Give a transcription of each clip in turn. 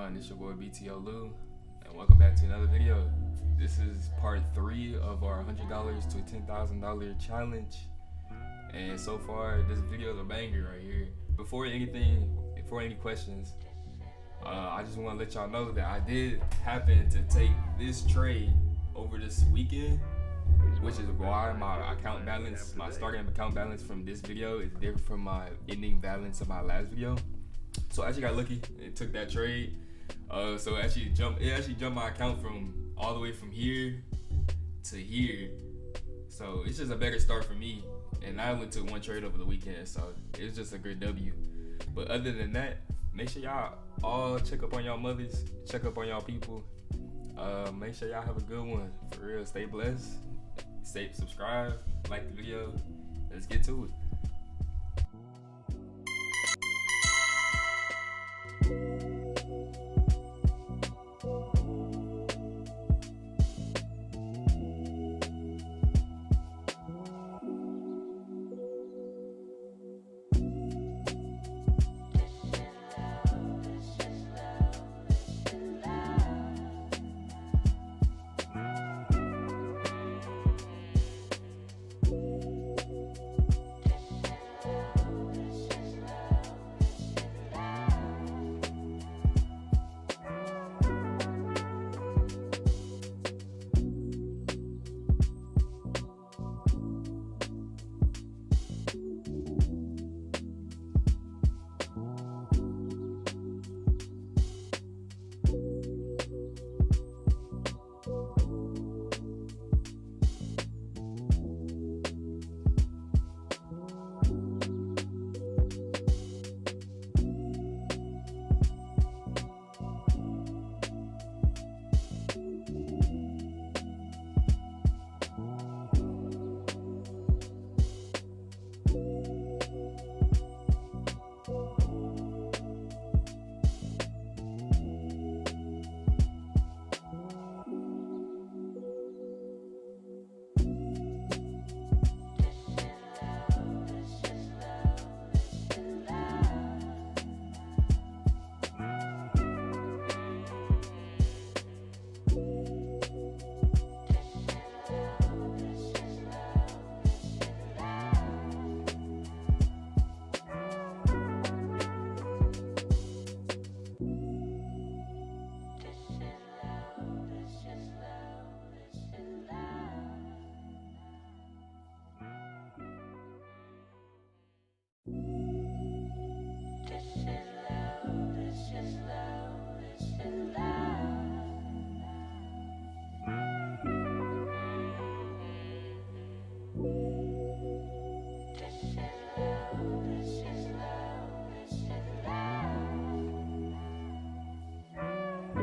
And it's your boy BTO Lou, and welcome back to another video. This is part 3 of our $100 to $10,000 challenge, and so far this video is a banger right here. Before any questions, I just want to let y'all know that I did happen to take this trade over this weekend, which is why my account balance, my starting account balance from this video is different from my ending balance of my last video. So I actually got lucky and took that trade. So it actually jumped my account from all the way from here to here. So it's just a better start for me. And I only took one trade over the weekend, so it was just a good W. But other than that, make sure y'all all check up on y'all mothers, check up on y'all people. Make sure y'all have a good one. For real, stay blessed. Stay subscribe, like the video. Let's get to it.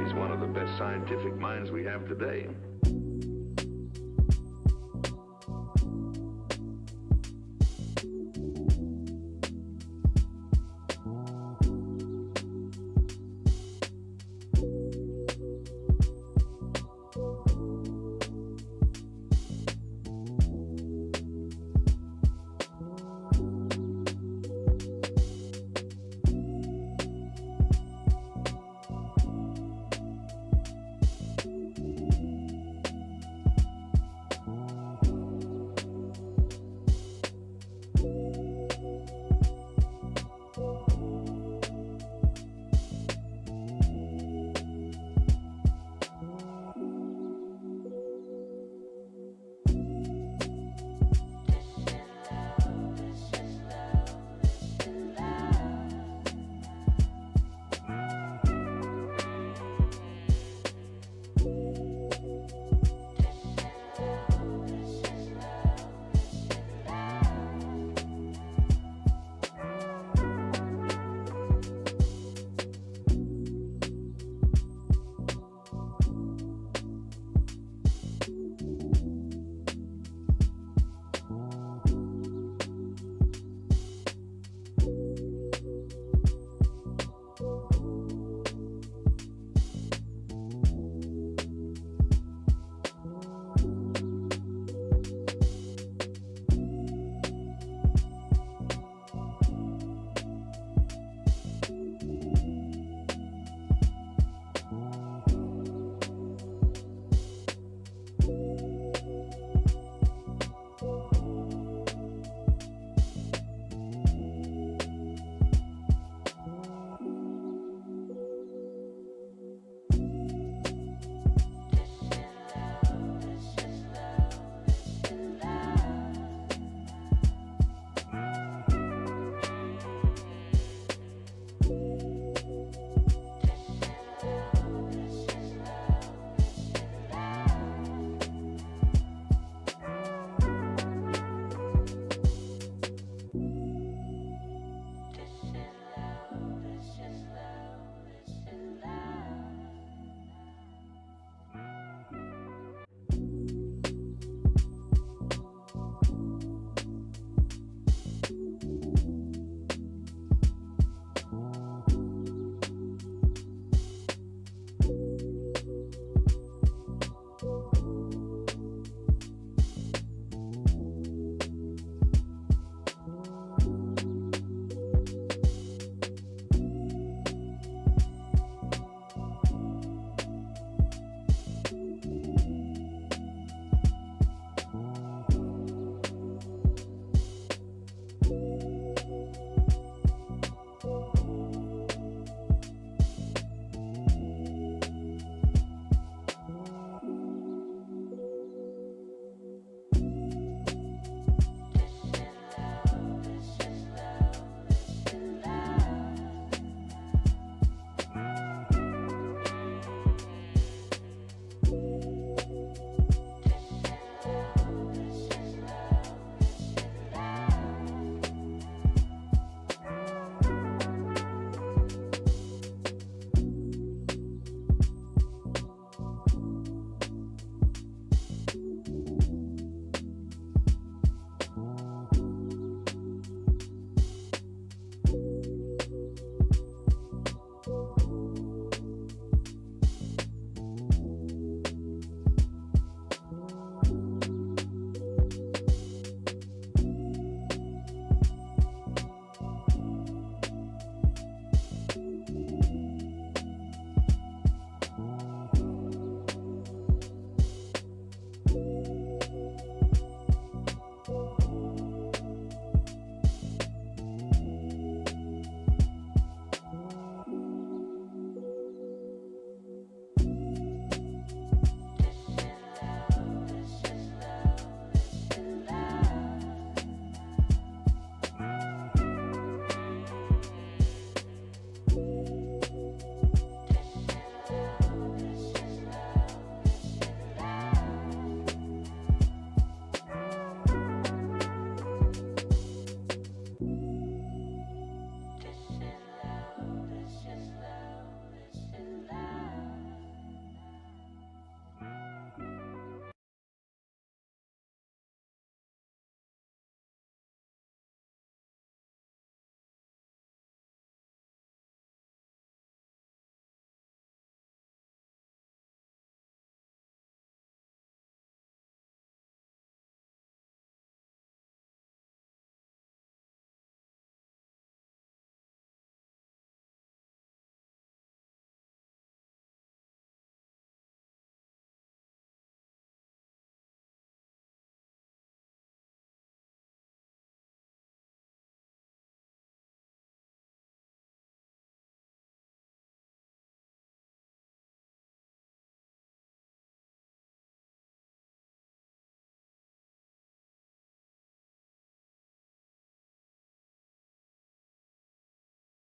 He's one of the best scientific minds we have today.